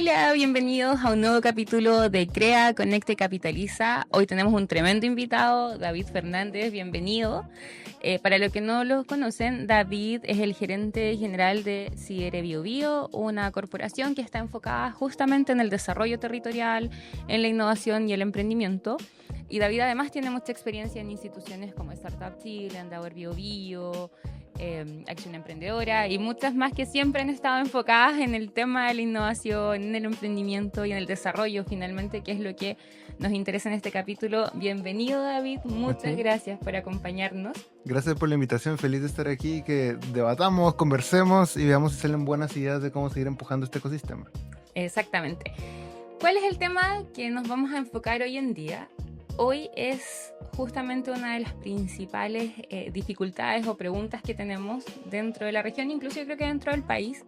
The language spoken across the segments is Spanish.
Hola, bienvenidos a un nuevo capítulo de Crea, Conecte, Capitaliza. Hoy tenemos un tremendo invitado, David Fernández, bienvenido. Para los que no lo conocen, David es el gerente general de Sidere BioBio, una corporación que está enfocada justamente en el desarrollo territorial, en la innovación y el emprendimiento. Y David además tiene mucha experiencia en instituciones como Startup Chile, Endeavor BioBio, Acción Emprendedora y muchas más que siempre han estado enfocadas en el tema de la innovación, en el emprendimiento y en el desarrollo finalmente, que es lo que nos interesa en este capítulo. Bienvenido, David, muchas gracias por acompañarnos. Gracias por la invitación, feliz de estar aquí, que debatamos, conversemos y veamos si salen buenas ideas de cómo seguir empujando este ecosistema. Exactamente. ¿Cuál es el tema que nos vamos a enfocar hoy en día? Hoy es justamente una de las principales dificultades o preguntas que tenemos dentro de la región, incluso yo creo que dentro del país.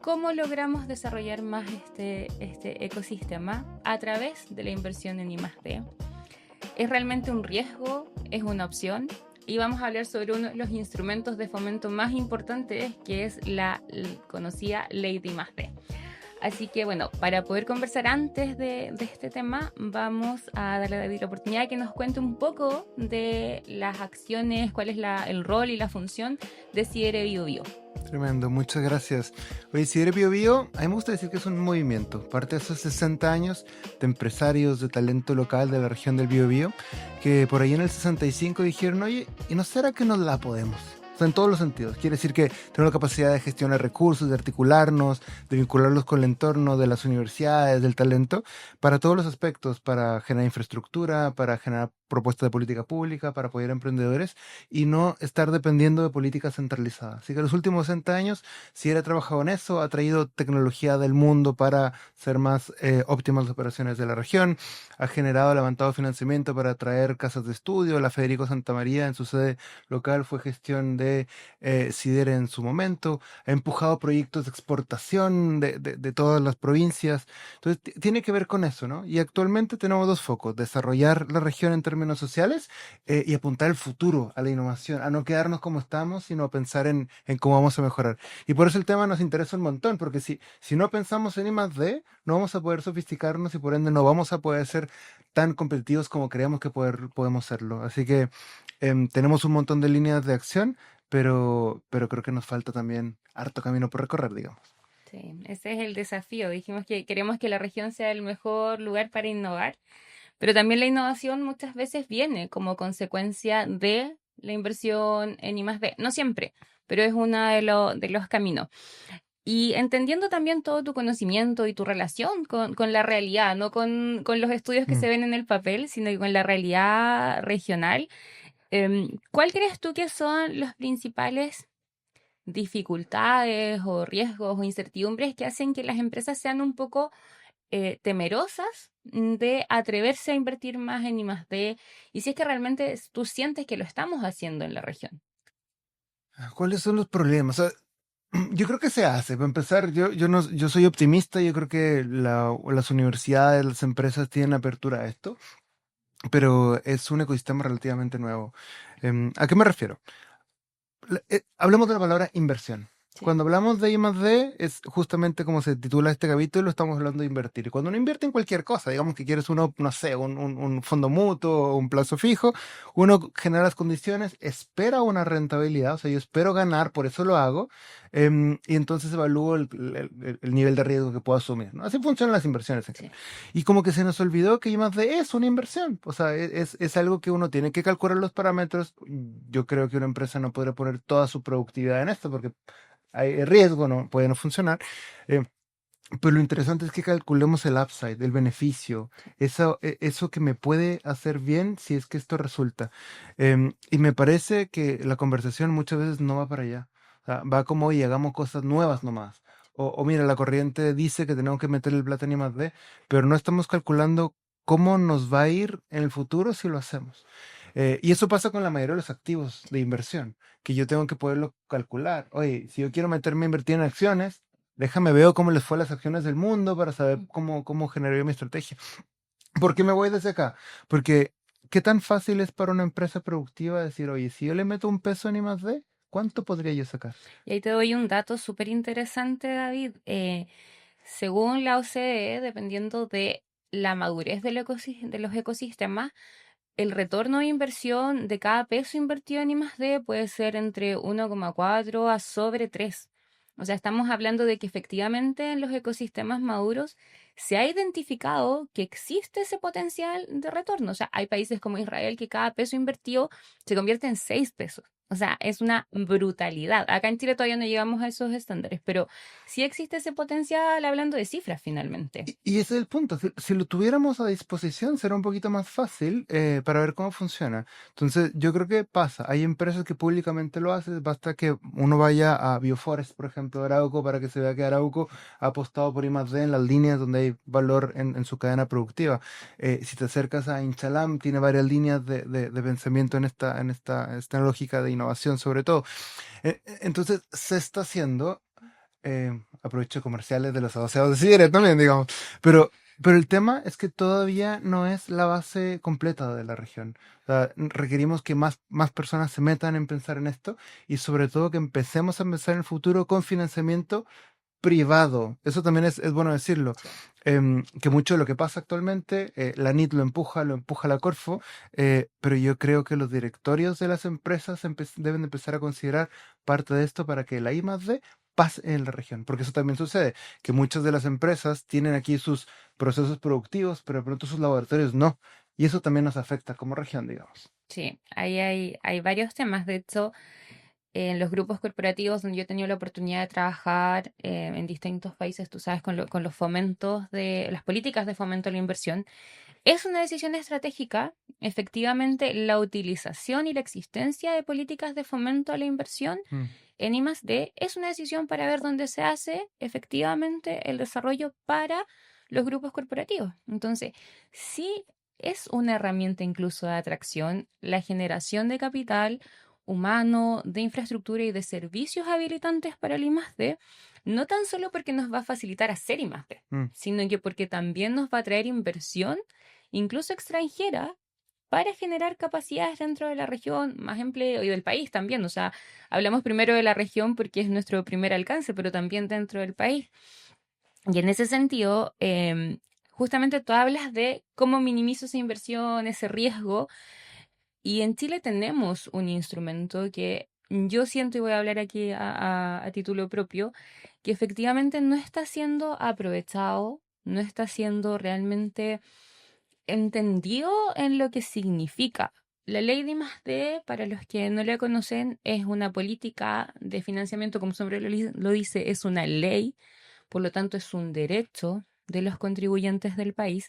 ¿Cómo logramos desarrollar más este ecosistema a través de la inversión en I+D? ¿Es realmente un riesgo? ¿Es una opción? Y vamos a hablar sobre uno de los instrumentos de fomento más importantes, que es la conocida Ley de I+D. Así que bueno, para poder conversar antes de este tema, vamos a darle a David la oportunidad de que nos cuente un poco de las acciones, cuál es el rol y la función de Sidere BioBio. Tremendo, muchas gracias. Oye, Sidere BioBio, a mí me gusta decir que es un movimiento, parte de esos 60 años de empresarios de talento local de la región del Biobío, que por ahí en el 65 dijeron, oye, ¿y no será que nos la podemos? O sea, en todos los sentidos. Quiere decir que tenemos la capacidad de gestionar recursos, de articularnos, de vincularlos con el entorno de las universidades, del talento, para todos los aspectos, para generar infraestructura, para generar propuestas de política pública, para apoyar a emprendedores y no estar dependiendo de políticas centralizadas. Así que los últimos 60 años, si ha trabajado en eso, ha traído tecnología del mundo para ser más óptimas las operaciones de la región, ha generado, levantado financiamiento para traer casas de estudio. La Federico Santa María en su sede local fue gestión de Sidere en su momento, ha empujado proyectos de exportación de todas las provincias. Entonces, tiene que ver con eso, ¿no? Y actualmente tenemos dos focos: desarrollar la región en términos sociales y apuntar al futuro, a la innovación, a no quedarnos como estamos, sino a pensar en cómo vamos a mejorar. Y por eso el tema nos interesa un montón, porque si no pensamos en I+D, no vamos a poder sofisticarnos y por ende no vamos a poder ser tan competitivos como creemos que podemos serlo. Así que tenemos un montón de líneas de acción, pero creo que nos falta también harto camino por recorrer, digamos. Sí, ese es el desafío. Dijimos que queremos que la región sea el mejor lugar para innovar, pero también la innovación muchas veces viene como consecuencia de la inversión en I+D. No siempre, pero es uno de los caminos. Y entendiendo también todo tu conocimiento y tu relación con la realidad, no con los estudios que Mm. se ven en el papel, sino que con la realidad regional, ¿cuál crees tú que son los principales dificultades o riesgos o incertidumbres que hacen que las empresas sean un poco temerosas de atreverse a invertir más en I+D? Y si es que realmente tú sientes que lo estamos haciendo en la región. ¿Cuáles son los problemas? O sea, yo creo que se hace. Para empezar, yo soy optimista. Yo creo que las universidades, las empresas tienen apertura a esto, pero es un ecosistema relativamente nuevo. ¿A qué me refiero? Hablemos de la palabra inversión. Sí. Cuando hablamos de I+D, es justamente como se titula este capítulo, estamos hablando de invertir. Y cuando uno invierte en cualquier cosa, digamos que quieres uno, no sé, un fondo mutuo o un plazo fijo, uno genera las condiciones, espera una rentabilidad, o sea, yo espero ganar, por eso lo hago, y entonces evalúo el nivel de riesgo que puedo asumir, ¿no? Así funcionan las inversiones en Sí. general. Y como que se nos olvidó que I+D es una inversión, o sea, es algo que uno tiene que calcular los parámetros. Yo creo que una empresa no podría poner toda su productividad en esto porque hay riesgo, no puede no funcionar. Eh, pero lo interesante es que calculemos el upside, el beneficio, eso que me puede hacer bien si es que esto resulta. Y me parece que la conversación muchas veces no va para allá. O sea, va como, oye, hagamos cosas nuevas nomás. O mira, la corriente dice que tenemos que meter el plata en I+D, pero no estamos calculando cómo nos va a ir en el futuro si lo hacemos. Y eso pasa con la mayoría de los activos de inversión, que yo tengo que poderlo calcular. Oye, si yo quiero meterme a invertir en acciones, déjame veo cómo les fue a las acciones del mundo para saber cómo generé mi estrategia. ¿Por qué me voy desde acá? Porque ¿qué tan fácil es para una empresa productiva decir, oye, si yo le meto un peso en I+D, ¿cuánto podría yo sacar? Y ahí te doy un dato súper interesante, David. Según la OCDE, dependiendo de la madurez de los ecosistemas, el retorno de inversión de cada peso invertido en I+D puede ser entre 1,4 a sobre 3. O sea, estamos hablando de que efectivamente en los ecosistemas maduros se ha identificado que existe ese potencial de retorno. O sea, hay países como Israel que cada peso invertido se convierte en 6 pesos. O sea, es una brutalidad. Acá en Chile todavía no llegamos a esos estándares, pero sí existe ese potencial hablando de cifras finalmente. Y ese es el punto. Si lo tuviéramos a disposición, será un poquito más fácil para ver cómo funciona. Entonces, yo creo que pasa. Hay empresas que públicamente lo hacen. Basta que uno vaya a Bioforest, por ejemplo, de Arauco, para que se vea que Arauco ha apostado por I+D en las líneas donde hay valor en su cadena productiva. Si te acercas a Inchalam, tiene varias líneas de pensamiento en esta lógica de innovación, sobre todo. Entonces, se está haciendo. Aprovecho comerciales de los asociados de Sidere también, digamos. Pero el tema es que todavía no es la base completa de la región. O sea, requerimos que más personas se metan en pensar en esto y sobre todo que empecemos a pensar en el futuro con financiamiento privado. Eso también es bueno decirlo. Sí. Que mucho de lo que pasa actualmente, la NIT lo empuja la Corfo, pero yo creo que los directorios de las empresas deben empezar a considerar parte de esto para que la I+D pase en la región, porque eso también sucede, que muchas de las empresas tienen aquí sus procesos productivos, pero de pronto sus laboratorios no, y eso también nos afecta como región, digamos. Sí, ahí hay varios temas. De hecho, en los grupos corporativos donde yo he tenido la oportunidad de trabajar en distintos países, tú sabes, con los fomentos de las políticas de fomento a la inversión, es una decisión estratégica, efectivamente, la utilización y la existencia de políticas de fomento a la inversión Mm, en I+D es una decisión para ver dónde se hace efectivamente el desarrollo para los grupos corporativos. Entonces, sí es una herramienta incluso de atracción la generación de capital humano, de infraestructura y de servicios habilitantes para el I+D, no tan solo porque nos va a facilitar hacer I+D, mm. sino que porque también nos va a traer inversión, incluso extranjera, para generar capacidades dentro de la región, más empleo y del país también. O sea, hablamos primero de la región porque es nuestro primer alcance, pero también dentro del país. Y en ese sentido, justamente tú hablas de cómo minimizo esa inversión, ese riesgo, y en Chile tenemos un instrumento que yo siento, y voy a hablar aquí a título propio, que efectivamente no está siendo aprovechado, no está siendo realmente entendido en lo que significa. La ley de I+D, para los que no la conocen, es una política de financiamiento, como su nombre lo dice, es una ley, por lo tanto es un derecho de los contribuyentes del país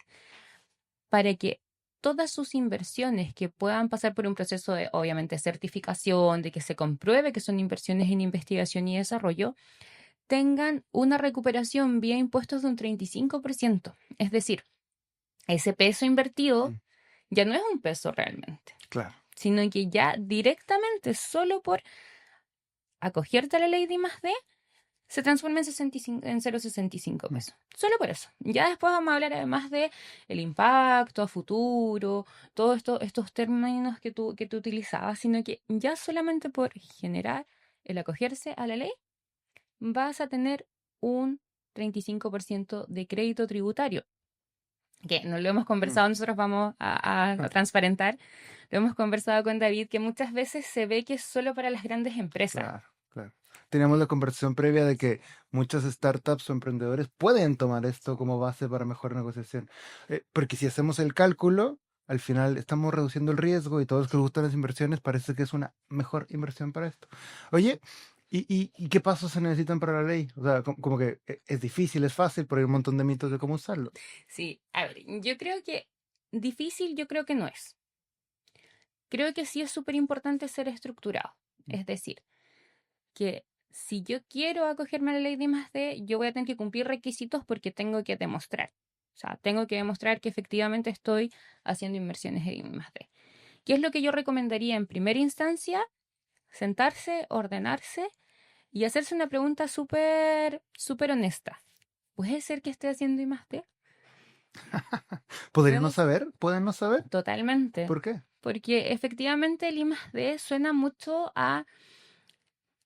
para que todas sus inversiones que puedan pasar por un proceso de, obviamente, certificación, de que se compruebe que son inversiones en investigación y desarrollo, tengan una recuperación vía impuestos de un 35%. Es decir, ese peso invertido Mm, ya no es un peso realmente, claro. sino que ya directamente, solo por acogerte a la ley de I+D, se transforma en 65, en 0,65 Mm. pesos. Solo por eso. Ya después vamos a hablar además de el impacto a futuro, todos estos términos que tú utilizabas, sino que ya solamente por generar el acogerse a la ley, vas a tener un 35% de crédito tributario, que no lo hemos Mm. conversado, nosotros vamos a transparentar, lo hemos conversado con David, que muchas veces se ve que es solo para las grandes empresas. Claro, claro. Teníamos la conversación previa de que muchas startups o emprendedores pueden tomar esto como base para mejor negociación. Porque si hacemos el cálculo, al final estamos reduciendo el riesgo y todos los que les gustan las inversiones parece que es una mejor inversión para esto. Oye, ¿y qué pasos se necesitan para la ley? O sea, como que es difícil, es fácil, pero hay un montón de mitos de cómo usarlo. Sí, a ver, yo creo que difícil, yo creo que no es. Creo que sí es súper importante ser estructurado. Es decir, que si yo quiero acogerme a la ley de I+D, yo voy a tener que cumplir requisitos porque tengo que demostrar. O sea, tengo que demostrar que efectivamente estoy haciendo inversiones en I+D. ¿Qué es lo que yo recomendaría en primera instancia? Sentarse, ordenarse y hacerse una pregunta súper, súper honesta. ¿Puede ser que esté haciendo I+D? ¿Podrían no ¿Puede ser? saber? ¿Pueden no saber? Totalmente. ¿Por qué? Porque efectivamente el I+D suena mucho a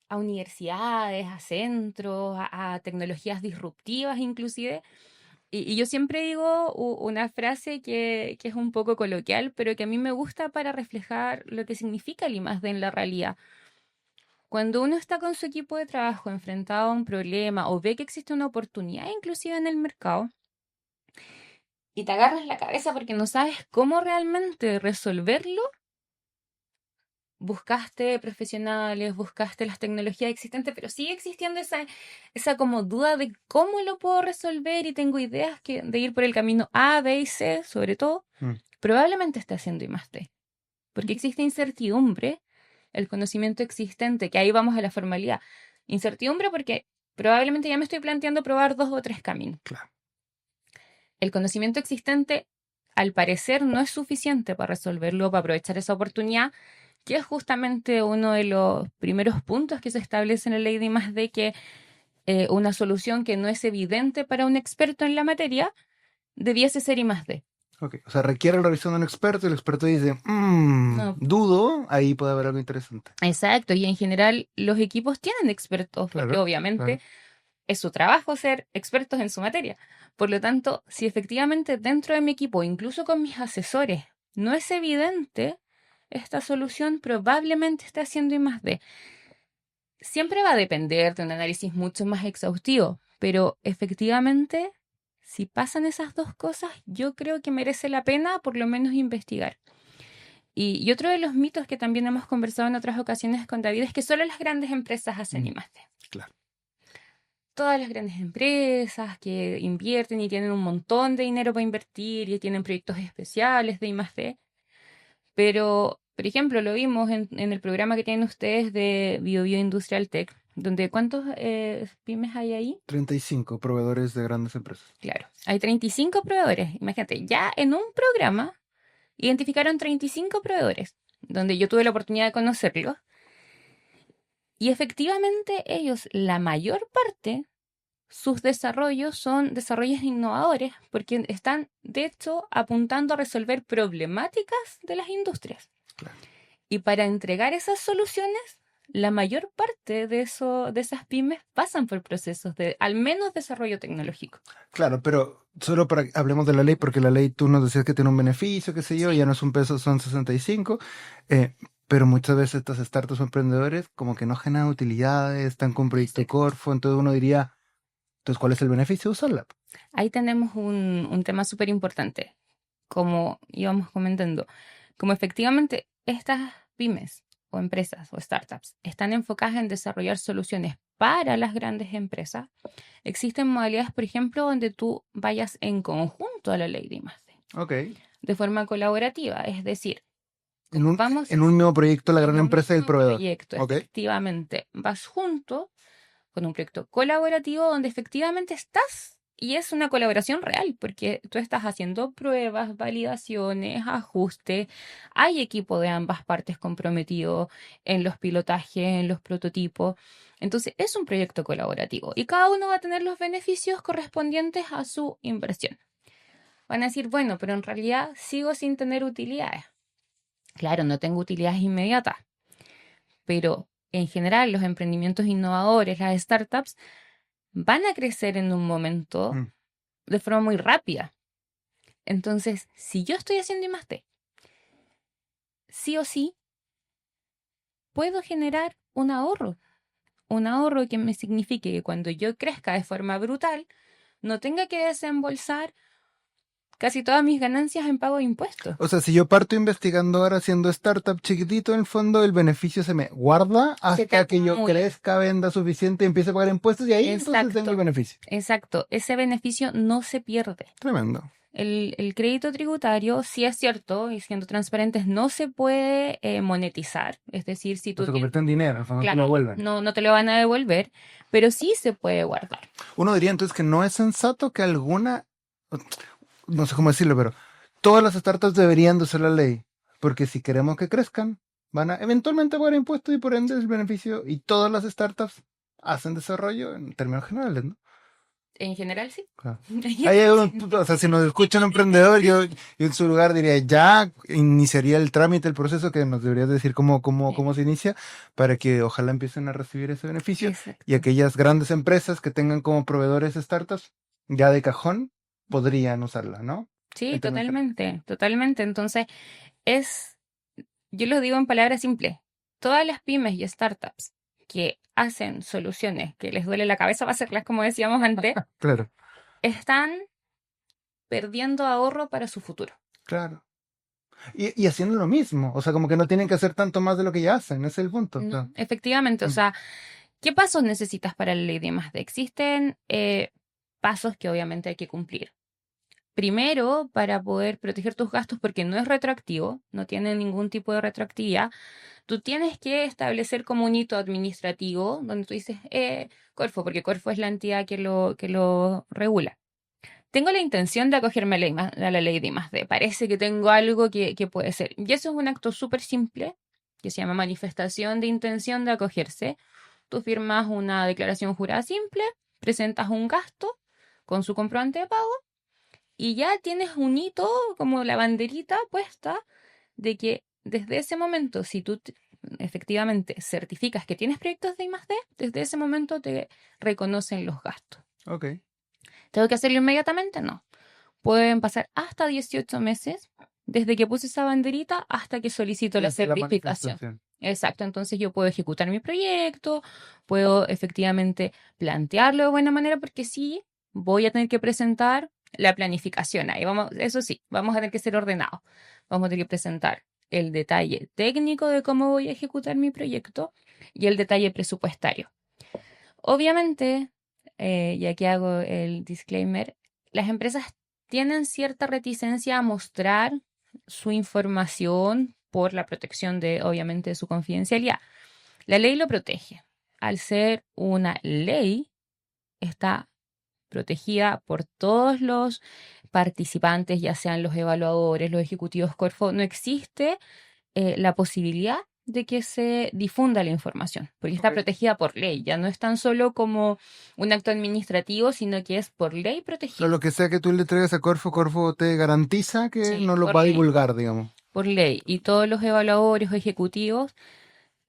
a universidades, a centros, a tecnologías disruptivas inclusive. Y yo siempre digo una frase que es un poco coloquial, pero que a mí me gusta para reflejar lo que significa el I+D en la realidad. Cuando uno está con su equipo de trabajo enfrentado a un problema o ve que existe una oportunidad inclusive en el mercado y te agarras la cabeza porque no sabes cómo realmente resolverlo, buscaste profesionales, buscaste las tecnologías existentes, pero sigue existiendo esa como duda de cómo lo puedo resolver y tengo ideas de ir por el camino A, B y C, sobre todo, probablemente esté haciendo I+D. Porque existe incertidumbre, el conocimiento existente, que ahí vamos a la formalidad. Incertidumbre porque probablemente ya me estoy planteando probar 2 o 3 caminos. Claro. El conocimiento existente, al parecer, no es suficiente para resolverlo, para aprovechar esa oportunidad, que es justamente uno de los primeros puntos que se establece en la ley de I+D, que una solución que no es evidente para un experto en la materia debiese ser I+D. Okay. O sea, requiere la revisión de un experto y el experto dice, No. dudo, ahí puede haber algo interesante. Exacto, y en general los equipos tienen expertos, porque Claro, obviamente claro. es su trabajo ser expertos en su materia. Por lo tanto, si efectivamente dentro de mi equipo, incluso con mis asesores, no es evidente, esta solución probablemente está haciendo I+D. Siempre va a depender de un análisis mucho más exhaustivo, pero efectivamente, si pasan esas dos cosas, yo creo que merece la pena por lo menos investigar. Y otro de los mitos que también hemos conversado en otras ocasiones con David es que solo las grandes empresas hacen I+D. Claro. Todas las grandes empresas que invierten y tienen un montón de dinero para invertir y tienen proyectos especiales de I+D. Pero, por ejemplo, lo vimos en el programa que tienen ustedes de BioBio Industrial Tech, donde ¿cuántos pymes hay ahí? 35 proveedores de grandes empresas. Claro, hay 35 proveedores. Imagínate, ya en un programa identificaron 35 proveedores, donde yo tuve la oportunidad de conocerlos. Y efectivamente ellos, la mayor parte, sus desarrollos son desarrollos innovadores porque están, de hecho, apuntando a resolver problemáticas de las industrias. Claro. Y para entregar esas soluciones, la mayor parte de esas pymes pasan por procesos de, al menos, desarrollo tecnológico. Claro, pero solo para que hablemos de la ley, porque la ley tú nos decías que tiene un beneficio, qué sé yo, Sí. ya no es un peso, son 65, pero muchas veces estas startups o emprendedores como que no generan utilidades, están con proyecto Corfo, entonces uno diría, entonces, ¿cuál es el beneficio de usarla? Ahí tenemos un tema súper importante, como íbamos comentando. Como efectivamente estas pymes o empresas o startups están enfocadas en desarrollar soluciones para las grandes empresas, existen modalidades, por ejemplo, donde tú vayas en conjunto a la ley de I+D, Ok. de forma colaborativa, es decir, En un vamos mismo proyecto, la en gran un empresa y el mismo proveedor. proyecto, Ok. efectivamente, vas junto con un proyecto colaborativo donde efectivamente estás y es una colaboración real, porque tú estás haciendo pruebas, validaciones, ajustes, hay equipo de ambas partes comprometido en los pilotajes, en los prototipos. Entonces es un proyecto colaborativo y cada uno va a tener los beneficios correspondientes a su inversión. Van a decir, bueno, pero en realidad sigo sin tener utilidades. Claro, no tengo utilidades inmediatas, pero en general los emprendimientos innovadores, las startups, van a crecer en un momento de forma muy rápida. Entonces, si yo estoy haciendo I+D, sí o sí, puedo generar un ahorro que me signifique que cuando yo crezca de forma brutal, no tenga que desembolsar casi todas mis ganancias en pago de impuestos. O sea, si yo parto investigando ahora haciendo startup chiquitito, en el fondo el beneficio se me guarda hasta que yo crezca, venda suficiente y empiece a pagar impuestos y ahí entonces tengo el beneficio. Exacto, ese beneficio no se pierde. Tremendo. El crédito tributario, sí es cierto, y siendo transparentes, no se puede monetizar. Es decir, si tú... se convierte en dinero, claro, no te lo devuelven. No te lo van a devolver, pero sí se puede guardar. Uno diría entonces que no es sensato que alguna, no sé cómo decirlo, pero todas las startups deberían de usar la ley, porque si queremos que crezcan, van a eventualmente pagar impuestos y por ende el beneficio, y todas las startups hacen desarrollo en términos generales, ¿no? En general, sí. Claro. O sea, si nos escucha un emprendedor, yo en su lugar diría, ya iniciaría el trámite, el proceso que nos deberías decir cómo se inicia, para que ojalá empiecen a recibir ese beneficio. Y Exacto. aquellas grandes empresas que tengan como proveedores startups, ya de cajón, podrían usarla, ¿no? La Sí, intervención. totalmente, totalmente. Entonces, es, yo lo digo en palabras simples, todas las pymes y startups que hacen soluciones que les duele la cabeza para hacerlas, como decíamos antes, Claro, están perdiendo ahorro para su futuro. claro. Y haciendo lo mismo, o sea, como que no tienen que hacer tanto más de lo que ya hacen, ese es el punto. No, Claro. efectivamente, o Mm. sea, ¿qué pasos necesitas para la ley de I+D? Existen pasos que obviamente hay que cumplir. Primero, para poder proteger tus gastos, porque no es retroactivo, no tiene ningún tipo de retroactividad, tú tienes que establecer como un hito administrativo donde tú dices, Corfo, porque Corfo es la entidad que lo regula. Tengo la intención de acogerme a la ley de I+D. Parece que tengo algo que puede ser. Y eso es un acto súper simple, que se llama manifestación de intención de acogerse. Tú firmas una declaración jurada simple, presentas un gasto con su comprobante de pago y ya tienes un hito, como la banderita puesta, de que desde ese momento, si tú efectivamente certificas que tienes proyectos de I+D, desde ese momento te reconocen los gastos. Ok. ¿Tengo que hacerlo inmediatamente? No. Pueden pasar hasta 18 meses desde que puse esa banderita hasta que solicito la Desde la certificación. manifestación. Exacto, entonces yo puedo ejecutar mi proyecto, puedo efectivamente plantearlo de buena manera porque sí, voy a tener que presentar la planificación ahí. Vamos, eso sí, vamos a tener que ser ordenados. Vamos a tener que presentar el detalle técnico de cómo voy a ejecutar mi proyecto y el detalle presupuestario. Obviamente, y aquí hago el disclaimer, las empresas tienen cierta reticencia a mostrar su información por la protección de, obviamente, de su confidencialidad. La ley lo protege. Al ser una ley, está protegida por todos los participantes, ya sean los evaluadores, los ejecutivos Corfo. No existe la posibilidad de que se difunda la información, porque está Ok. protegida por ley. Ya no es tan solo como un acto administrativo, sino que es por ley O sea, protegido. lo que sea que tú le traigas a Corfo, Corfo te garantiza que Sí, no lo por va a ley. divulgar, digamos. Por ley. Y todos los evaluadores o ejecutivos,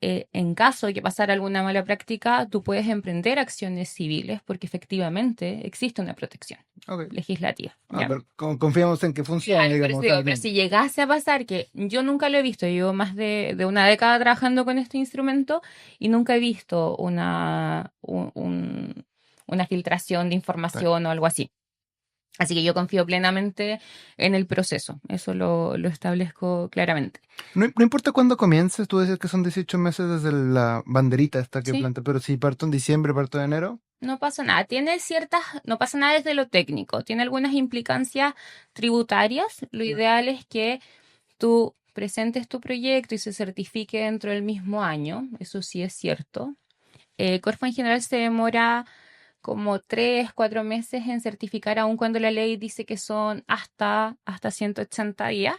en caso de que pasara alguna mala práctica, tú puedes emprender acciones civiles porque efectivamente existe una protección Ok. legislativa. Ah, ¿Ya? pero confiamos en que funcione, Claro, pero, digamos. O sea, pero si llegase a pasar, que yo nunca lo he visto, llevo más de una década trabajando con este instrumento y nunca he visto una filtración de está bien. información o algo así. Así que yo confío plenamente en el proceso, eso lo establezco claramente. No importa cuándo comiences, tú decías que son 18 meses desde la banderita esta que Sí, plantea, pero si parto en diciembre, parto en enero. no pasa nada. No pasa nada desde lo técnico, tiene algunas implicancias tributarias. Lo Mm. ideal es que tú presentes tu proyecto y se certifique dentro del mismo año, eso sí es cierto. Corfo en general se demora como 3, 4 meses en certificar, aun cuando la ley dice que son hasta 180 días.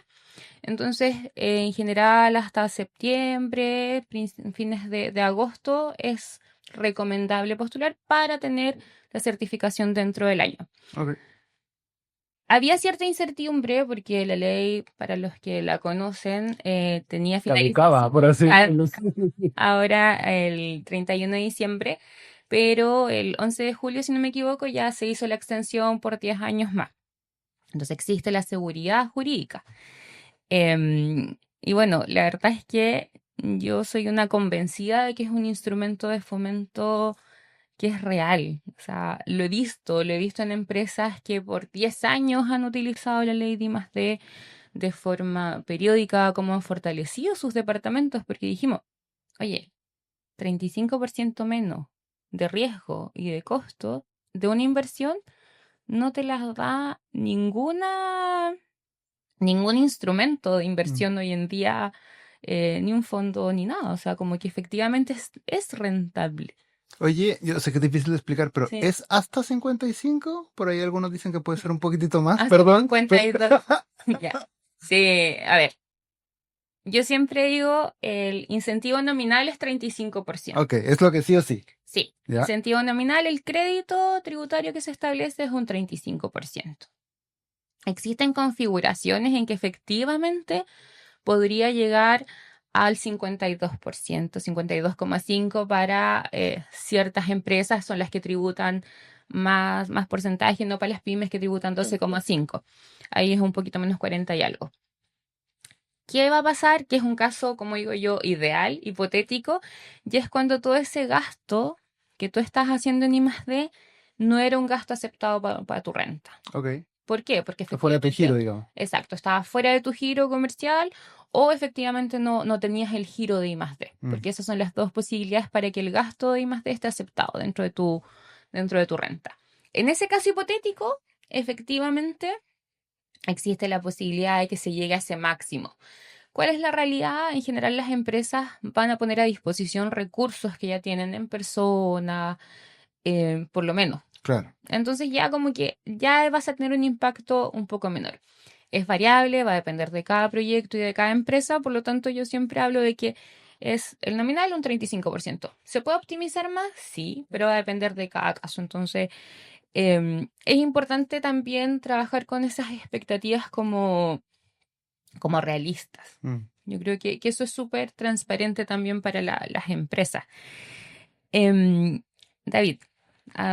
Entonces, en general, hasta septiembre, fines de agosto, es recomendable postular para tener la certificación dentro del año. Ok. Había cierta incertidumbre porque la ley, para los que la conocen, tenía Caducaba, finalización por así decirlo. ahora el 31 de diciembre, pero el 11 de julio, si no me equivoco, ya se hizo la extensión por 10 años más. Entonces existe la seguridad jurídica. Y bueno, la verdad es que yo soy una convencida de que es un instrumento de fomento que es real. O sea, lo he visto en empresas que por 10 años han utilizado la ley de I+D de forma periódica, como han fortalecido sus departamentos, porque dijimos, oye, 35% menos de riesgo y de costo de una inversión no te las da ningún instrumento de Mm. inversión hoy en día, ni un fondo ni nada. O sea, como que efectivamente es rentable. Oye, yo sé que es difícil de explicar, pero Sí. ¿es hasta 55? Por ahí algunos dicen que puede ser un poquitito más, Hasta perdón. 52. Ya. Sí, a ver. Yo siempre digo, el incentivo nominal es 35%. Ok, es lo que sí o sí. Sí, ¿Ya? incentivo nominal, el crédito tributario que se establece es un 35%. Existen configuraciones en que efectivamente podría llegar al 52%, 52,5% para ciertas empresas son las que tributan más porcentaje, no para las pymes que tributan 12,5%. Ahí es un poquito menos 40 y algo. ¿Qué va a pasar? Que es un caso, como digo yo, ideal, hipotético, y es cuando todo ese gasto que tú estás haciendo en I+D no era un gasto aceptado para tu renta. Ok. ¿Por qué? Porque Está fuera de tu giro, efectivamente, digamos. exacto, estaba fuera de tu giro comercial o efectivamente no tenías el giro de I+D, Mm, porque esas son las dos posibilidades para que el gasto de I+D esté aceptado dentro de tu renta. En ese caso hipotético, efectivamente existe la posibilidad de que se llegue a ese máximo. ¿Cuál es la realidad? En general, las empresas van a poner a disposición recursos que ya tienen en persona, por lo menos. claro. Entonces ya como que ya vas a tener un impacto un poco menor. Es variable, va a depender de cada proyecto y de cada empresa, por lo tanto yo siempre hablo de que es el nominal un 35%. ¿Se puede optimizar más? Sí, pero va a depender de cada caso. Entonces es importante también trabajar con esas expectativas como realistas. Mm. Yo creo que eso es súper transparente también para las empresas. Em, David,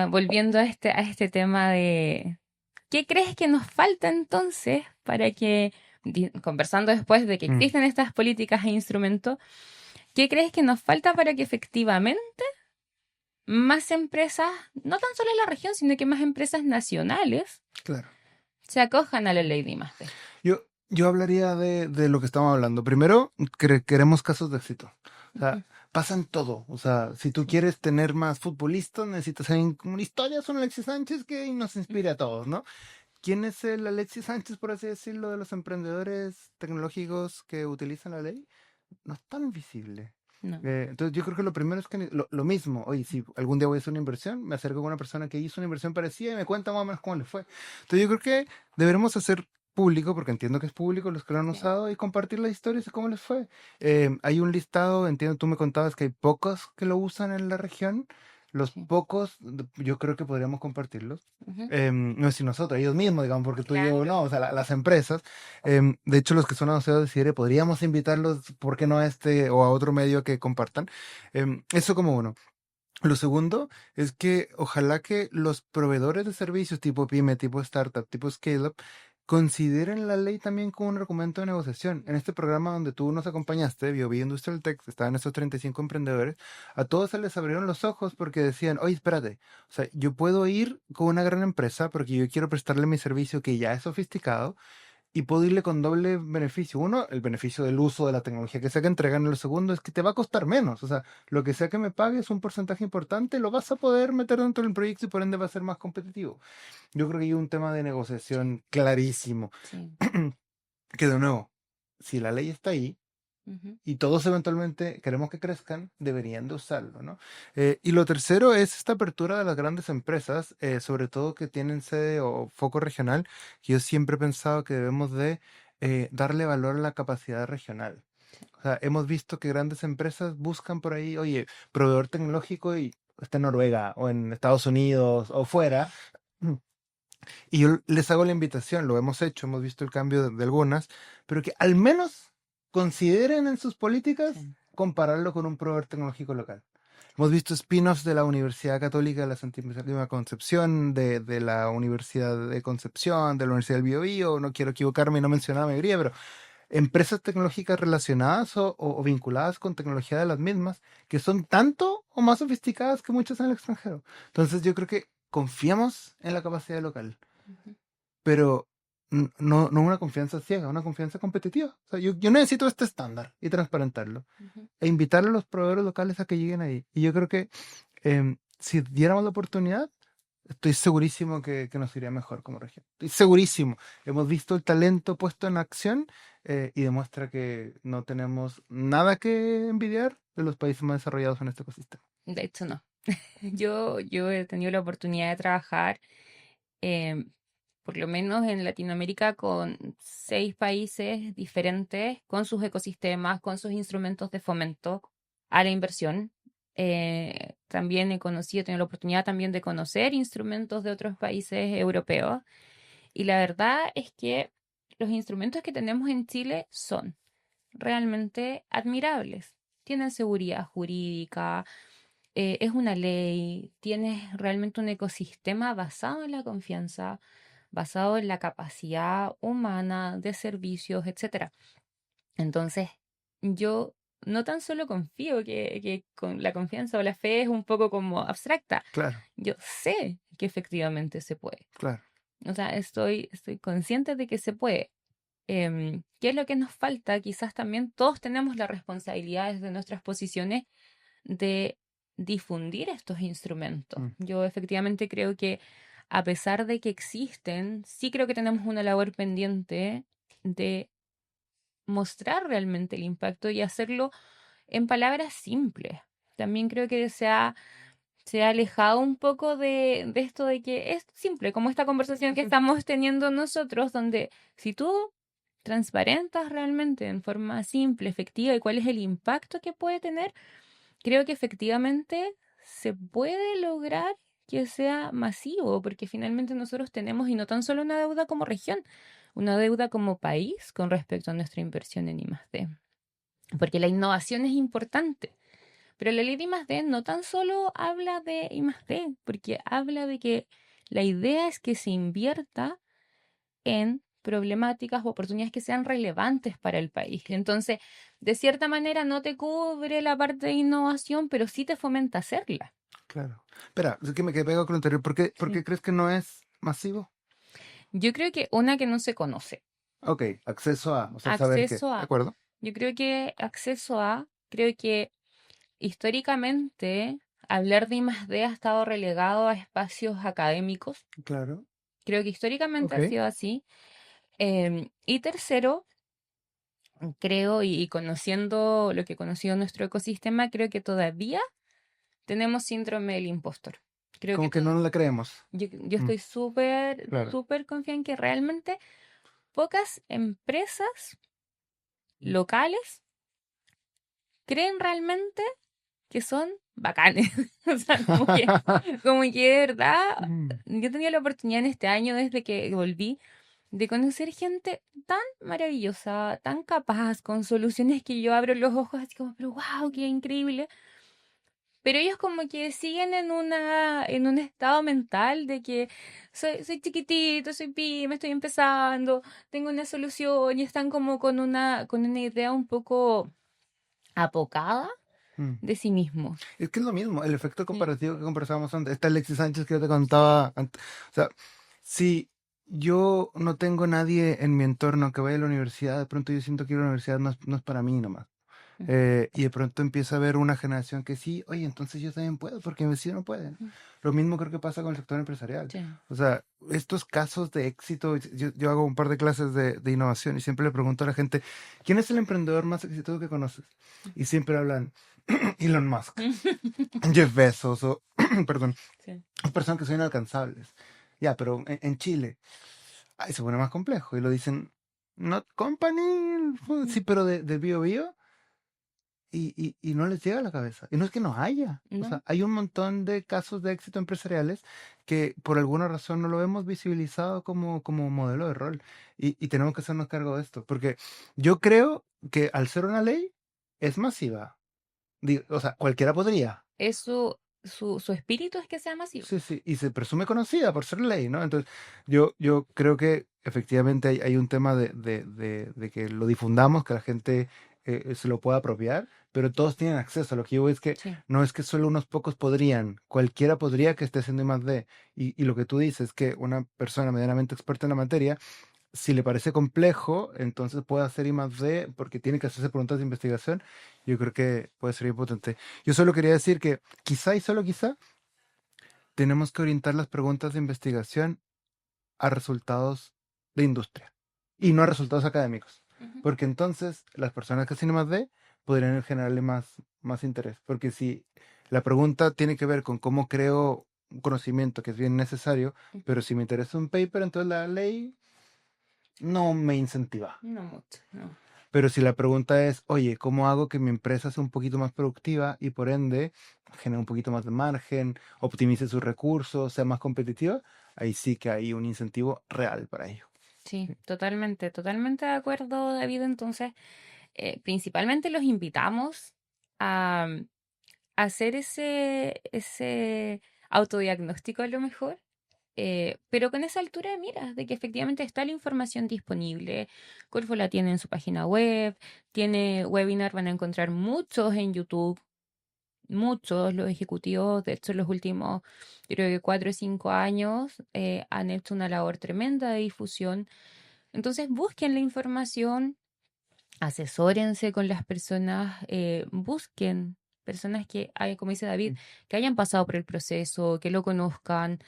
volviendo a este tema de, ¿qué crees que nos falta entonces para que, conversando después de que Mm. existen estas políticas e instrumentos, ¿qué crees que nos falta para que efectivamente más empresas, no tan solo en la región, sino que más empresas nacionales Claro. se acojan a la ley de I+D? Yo hablaría de lo que estamos hablando. Primero, queremos casos de éxito. O sea, Ujú, pasa en todo. O sea, si tú sí, quieres tener más futbolistas, necesitas alguien como una historia, son Alexis Sánchez que nos inspire a todos, ¿no? ¿Quién es el Alexis Sánchez, por así decirlo, de los emprendedores tecnológicos que utilizan la ley? No es tan visible. no, Entonces yo creo que lo primero es que lo mismo, oye, si algún día voy a hacer una inversión, me acerco con una persona que hizo una inversión parecida y me cuenta más o menos cómo le fue. Entonces yo creo que deberemos hacer público, porque entiendo que es público los que lo han sí, usado, y compartir las historias de cómo les fue. Hay un listado, entiendo, tú me contabas que hay pocos que lo usan en la región. Los sí, pocos, yo creo que podríamos compartirlos. ujú, No es si nosotros, ellos mismos, digamos, porque tú y yo claro, no, o sea, las empresas. De hecho, los que son asociados de CIRE, podríamos invitarlos, ¿por qué no a este o a otro medio que compartan? Eso como uno. Lo segundo es que ojalá que los proveedores de servicios tipo pyme, tipo startup, tipo scale-up, consideren la ley también como un argumento de negociación. En este programa donde tú nos acompañaste, BioBio Industrial Tech, estaban estos 35 emprendedores, a todos se les abrieron los ojos porque decían, oye, espérate, o sea, yo puedo ir con una gran empresa porque yo quiero prestarle mi servicio que ya es sofisticado, y puedo irle con doble beneficio. Uno, el beneficio del uso de la tecnología que sea que entregan. Y lo segundo es que te va a costar menos. O sea, lo que sea que me pagues, un porcentaje importante, lo vas a poder meter dentro del proyecto y por ende va a ser más competitivo. Yo creo que hay un tema de negociación clarísimo. sí, Que de nuevo, si la ley está ahí, ujú, y todos eventualmente queremos que crezcan, deberían de usarlo, ¿no? Y lo tercero es esta apertura de las grandes empresas, sobre todo que tienen sede o foco regional, que yo siempre he pensado que debemos de darle valor a la capacidad regional. sí, O sea, hemos visto que grandes empresas buscan por ahí, oye, proveedor tecnológico y está en Noruega o en Estados Unidos o fuera. Y yo les hago la invitación, lo hemos hecho, hemos visto el cambio de algunas, pero que al menos consideren en sus políticas sí, compararlo con un proveedor tecnológico local. Hemos visto spin-offs de la Universidad Católica de la Santísima Concepción, de la Universidad de Concepción, de la Universidad del Biobío, no quiero equivocarme y no mencionar la mayoría, pero empresas tecnológicas relacionadas o vinculadas con tecnología de las mismas, que son tanto o más sofisticadas que muchas en el extranjero. Entonces yo creo que confiamos en la capacidad local, ujú, pero no una confianza ciega, una confianza competitiva. O sea, yo necesito este estándar y transparentarlo ujú. e invitar a los proveedores locales a que lleguen ahí. Y yo creo que si diéramos la oportunidad, estoy segurísimo que nos iría mejor como región. Estoy segurísimo. Hemos visto el talento puesto en acción y demuestra que no tenemos nada que envidiar de los países más desarrollados en este ecosistema. De hecho, no. Yo he tenido la oportunidad de trabajar em, por lo menos en Latinoamérica, con 6 países diferentes, con sus ecosistemas, con sus instrumentos de fomento a la inversión. También he tenido la oportunidad también de conocer instrumentos de otros países europeos. Y la verdad es que los instrumentos que tenemos en Chile son realmente admirables. Tienen seguridad jurídica, es una ley, tienes realmente un ecosistema basado en la confianza, basado en la capacidad humana de servicios, etcétera. Entonces, yo no tan solo confío que con la confianza o la fe es un poco como abstracta, Claro, yo sé que efectivamente se puede. claro. O sea, estoy consciente de que se puede. ¿Qué es lo que nos falta? Quizás también todos tenemos la responsabilidad desde nuestras posiciones de difundir estos instrumentos. Mm, Yo efectivamente creo que a pesar de que existen, sí creo que tenemos una labor pendiente de mostrar realmente el impacto y hacerlo en palabras simples. También creo que se ha alejado un poco de esto de que es simple, como esta conversación que estamos teniendo nosotros, donde si tú transparentas realmente en forma simple, efectiva y cuál es el impacto que puede tener, creo que efectivamente se puede lograr que sea masivo, porque finalmente nosotros tenemos, y no tan solo una deuda como región, una deuda como país con respecto a nuestra inversión en I+D. Porque la innovación es importante. Pero la ley de I+D no tan solo habla de I+D, porque habla de que la idea es que se invierta en problemáticas o oportunidades que sean relevantes para el país. Entonces, de cierta manera no te cubre la parte de innovación, pero sí te fomenta hacerla. claro. Espera, es que me quedé pegado con lo anterior. ¿Por Sí. qué crees que no es masivo? Yo creo que una que no se conoce. Ok, acceso a, o sea, saber qué. Acceso ¿De a. acuerdo? Yo creo que acceso a. Creo que históricamente hablar de I+D ha estado relegado a espacios académicos. Claro. Creo que históricamente Ok. ha sido así. Y tercero, creo, y conociendo lo que he conocido en nuestro ecosistema, creo que todavía tenemos síndrome del impostor. Creo que Como que no todo. nos la creemos. Yo Mm, estoy súper, claro. súper confiada en que realmente pocas empresas locales creen realmente que son bacanes. O sea, como que de verdad, Mm, yo he tenido la oportunidad en este año, desde que volví, de conocer gente tan maravillosa, tan capaz, con soluciones que yo abro los ojos así como, pero wow, qué increíble. Pero ellos como que siguen en un estado mental de que soy chiquitito, soy pyme, estoy empezando, tengo una solución y están como con una idea un poco apocada mm. de sí mismos. Es que es lo mismo, el efecto Sí. comparativo que conversábamos antes. Está Alexis Sánchez que yo te contaba antes. O sea, si yo no tengo nadie en mi entorno que vaya a la universidad, de pronto yo siento que ir a la universidad no es para mí nomás. Ujú, Y de pronto empieza a haber una generación que sí, oye, entonces yo también puedo, porque mi vecino no puede. ujú. Lo mismo creo que pasa con el sector empresarial. Sí. O sea, estos casos de éxito, yo hago un par de clases de innovación y siempre le pregunto a la gente, ¿quién es el emprendedor más exitoso que conoces? Y siempre hablan Elon Musk, Jeff Bezos o, perdón, Sí. personas que son inalcanzables. Ya, pero en Chile, ahí se pone más complejo y lo dicen, Not Company, sí, pero de Bio Bio y no les llega a la cabeza. Y no es que no haya. O ¿No? sea, hay un montón de casos de éxito empresariales que por alguna razón no lo hemos visibilizado como modelo de rol. Y tenemos que hacernos cargo de esto. Porque yo creo que al ser una ley, es masiva. O sea, cualquiera podría. Es su espíritu es que sea masivo. Sí, sí. Y se presume conocida por ser ley, ¿no? Entonces, yo creo que efectivamente hay un tema de que lo difundamos, que la gente se lo pueda apropiar, pero todos tienen acceso. Lo que yo veo es que Sí. no es que solo unos pocos podrían, cualquiera podría que esté haciendo I+D. Y lo que tú dices es que una persona medianamente experta en la materia, si le parece complejo, entonces puede hacer I+D porque tiene que hacerse preguntas de investigación. Yo creo que puede ser importante. Yo solo quería decir que quizá y solo quizá tenemos que orientar las preguntas de investigación a resultados de industria y no a resultados académicos. Ujú. Porque entonces las personas que hacen I+D podrían generarle más interés. Porque si la pregunta tiene que ver con cómo creo un conocimiento que es bien necesario, pero si me interesa un paper, entonces la ley no me incentiva. No mucho, no. Pero si la pregunta es, oye, ¿cómo hago que mi empresa sea un poquito más productiva y por ende genere un poquito más de margen, optimice sus recursos, sea más competitiva? Ahí sí que hay un incentivo real para ello. Sí, totalmente, totalmente de acuerdo, David. Entonces, principalmente los invitamos a hacer ese autodiagnóstico a lo mejor, pero con esa altura de miras, de que efectivamente está la información disponible. Corfo la tiene en su página web, tiene webinar, van a encontrar muchos en YouTube, muchos, los ejecutivos, de hecho, los últimos, yo creo que 4 o 5 años, han hecho una labor tremenda de difusión. Entonces, busquen la información, asesórense con las personas, busquen personas que, como dice David, que hayan pasado por el proceso, que lo conozcan,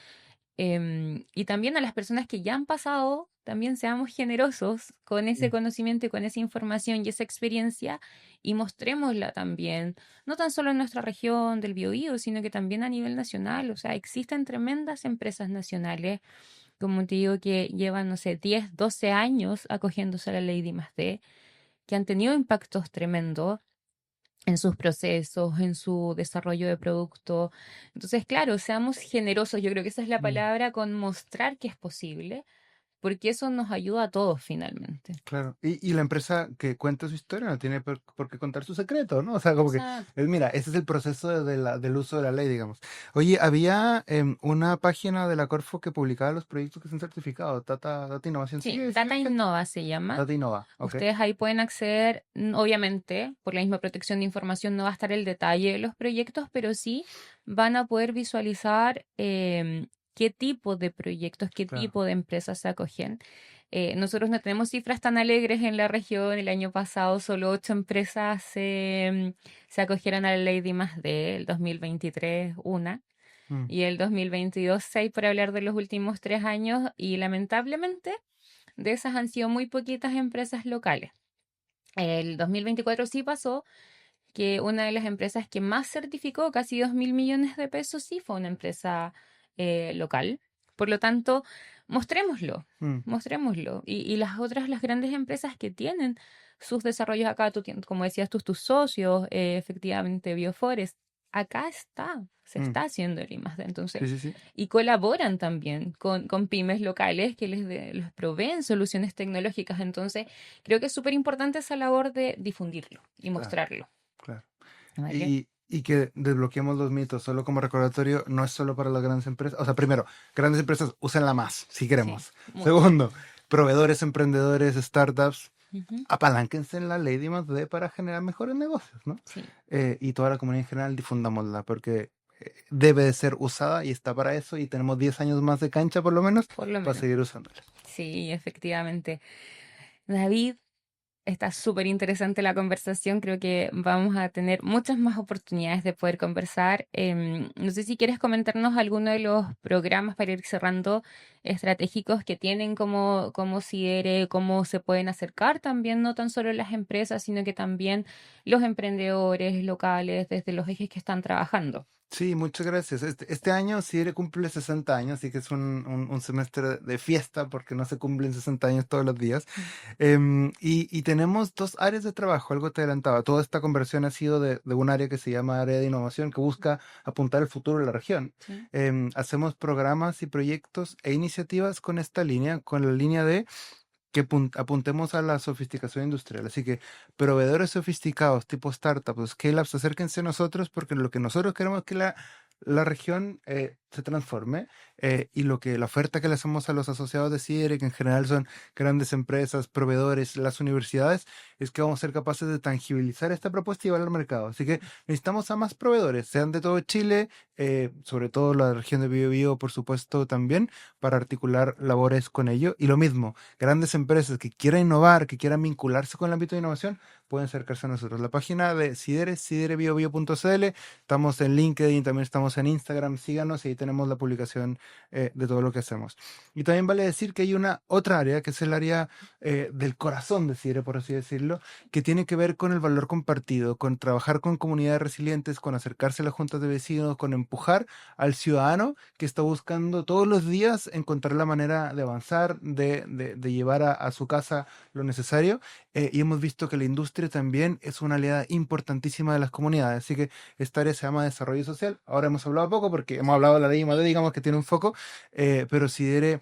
y también a las personas que ya han pasado, también seamos generosos con ese conocimiento y con esa información y esa experiencia y mostrémosla también, no tan solo en nuestra región del Biobío, sino que también a nivel nacional. O sea, existen tremendas empresas nacionales, como te digo, que llevan, no sé, 10, 12 años acogiéndose a la ley de I+D, que han tenido impactos tremendos en sus procesos, en su desarrollo de producto. Entonces, claro, seamos generosos. Yo creo que esa es la Mm, palabra, con mostrar que es posible, porque eso nos ayuda a todos finalmente. claro. Y la empresa que cuenta su historia no tiene por qué contar su secreto, ¿no? O sea, como que, Exacto. mira, ese es el proceso del uso de la ley, digamos. Oye, había una página de la Corfo que publicaba los proyectos que son certificados, Data Innovación. Sí, ¿Sigue Data vigente? Innova se llama. Data Innova, ok. Ustedes ahí pueden acceder, obviamente, por la misma protección de información no va a estar el detalle de los proyectos, pero sí van a poder visualizar qué tipo de proyectos, qué Claro. tipo de empresas se acogen. Nosotros no tenemos cifras tan alegres en la región. El año pasado solo 8 empresas se acogieron a la ley de I+D, el 2023 una, Mm, y el 2022 6, por hablar de los últimos 3 años, y lamentablemente de esas han sido muy poquitas empresas locales. El 2024 sí pasó que una de las empresas que más certificó, casi 2.000 millones de pesos, sí fue una empresa local. Por lo tanto, mostrémoslo, mm, mostrémoslo. Y las otras, las grandes empresas que tienen sus desarrollos acá, tú como decías tú, tus socios, efectivamente, Bioforest, acá está, se mm. está haciendo el I+D. Entonces, Sí, sí, sí. y colaboran también con pymes locales que les proveen soluciones tecnológicas. Entonces, creo que es súper importante esa labor de difundirlo y Claro, mostrarlo. claro. ¿Vale? Y que desbloqueemos los mitos, solo como recordatorio, no es solo para las grandes empresas. O sea, primero, grandes empresas, úsenla más, si Sí, queremos. mucho. Segundo, proveedores, emprendedores, startups, Ujú. apalánquense en la ley de I+D para generar mejores negocios, ¿no? Sí, Y toda la comunidad en general difundámosla, porque debe de ser usada y está para eso, y tenemos 10 años más de cancha, por lo menos, por lo para menos. seguir usándola. Sí, efectivamente. David, está súper interesante la conversación. Creo que vamos a tener muchas más oportunidades de poder conversar. No sé si quieres comentarnos alguno de los programas para ir cerrando, estratégicos que tienen como CIDERE, cómo se pueden acercar también, no tan solo las empresas, sino que también los emprendedores locales desde los ejes que están trabajando. Sí, muchas gracias. Este año CIDRE cumple 60 años, así que es un semestre de fiesta porque no se cumplen 60 años todos los días. Mm. Y tenemos dos áreas de trabajo, algo te adelantaba. Toda esta conversión ha sido de un área que se llama área de innovación, que busca apuntar el futuro de la región. Sí. Hacemos programas y proyectos e iniciativas con esta línea, con la línea de que apuntemos a la sofisticación industrial. Así que proveedores sofisticados, tipo startups, scale-ups, acérquense a nosotros porque lo que nosotros queremos es que la región se transforme, y la oferta que le hacemos a los asociados de CIDRE, que en general son grandes empresas, proveedores, las universidades, es que vamos a ser capaces de tangibilizar esta propuesta y llevarla al mercado. Así que necesitamos a más proveedores, sean de todo Chile, sobre todo la región de Biobío, por supuesto, también, para articular labores con ello. Y lo mismo, grandes empresas que quieran innovar, que quieran vincularse con el ámbito de innovación, pueden acercarse a nosotros. La página de CIDERE es siderebiobio.cl. Estamos en LinkedIn, también estamos en Instagram. Síganos y tenemos la publicación de todo lo que hacemos. Y también vale decir que hay una otra área, que es el área del corazón de Sidere, por así decirlo, que tiene que ver con el valor compartido, con trabajar con comunidades resilientes, con acercarse a las juntas de vecinos, con empujar al ciudadano que está buscando todos los días encontrar la manera de avanzar, de llevar a su casa lo necesario. Y hemos visto que la industria también es una aliada importantísima de las comunidades. Así que esta área se llama desarrollo social. Ahora hemos hablado poco porque hemos hablado de la DIMAD, digamos que tiene un foco, pero Sidere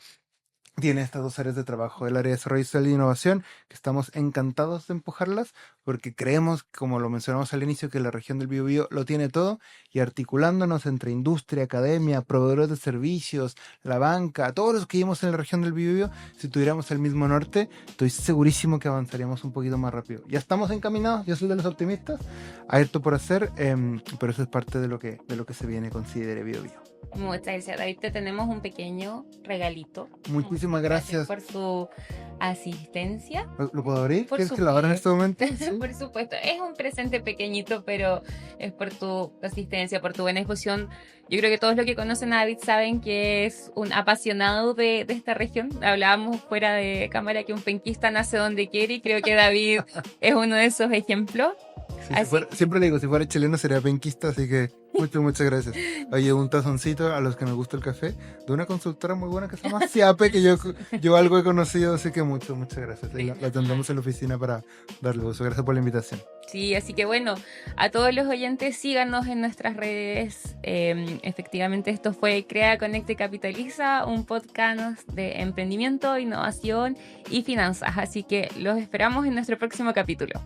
tiene estas dos áreas de trabajo, el área de desarrollo social e innovación, que estamos encantados de empujarlas, porque creemos, como lo mencionamos al inicio, que la región del Biobío lo tiene todo, y articulándonos entre industria, academia, proveedores de servicios, la banca, todos los que vivimos en la región del Biobío, si tuviéramos el mismo norte, estoy segurísimo que avanzaríamos un poquito más rápido. Ya estamos encaminados, yo soy de los optimistas, hay harto por hacer, pero eso es parte de lo que se viene con Sidere Biobío. Muchas gracias, David. Te tenemos un pequeño regalito. Muchísimas gracias por su asistencia. ¿Lo puedo abrir? Por ¿Quieres que lo abra en este momento? ¿Sí? Por supuesto. Es un presente pequeñito, pero es por tu asistencia, por tu buena disposición. Yo creo que todos los que conocen a David saben que es un apasionado de esta región. Hablábamos fuera de cámara que un penquista nace donde quiere y creo que David es uno de esos ejemplos. Sí, siempre le digo, si fuera chileno sería penquista, así que muchas gracias. Oye, un tazoncito a los que me gusta el café de una consultora muy buena que se llama Ciape, que yo algo he conocido, así que muchas gracias. Sí. La tendremos en la oficina para darle uso. Gracias por la invitación. Sí, así que bueno, a todos los oyentes síganos en nuestras redes. Efectivamente, esto fue Crea, Conecta y Capitaliza, un podcast de emprendimiento, innovación y finanzas. Así que los esperamos en nuestro próximo capítulo.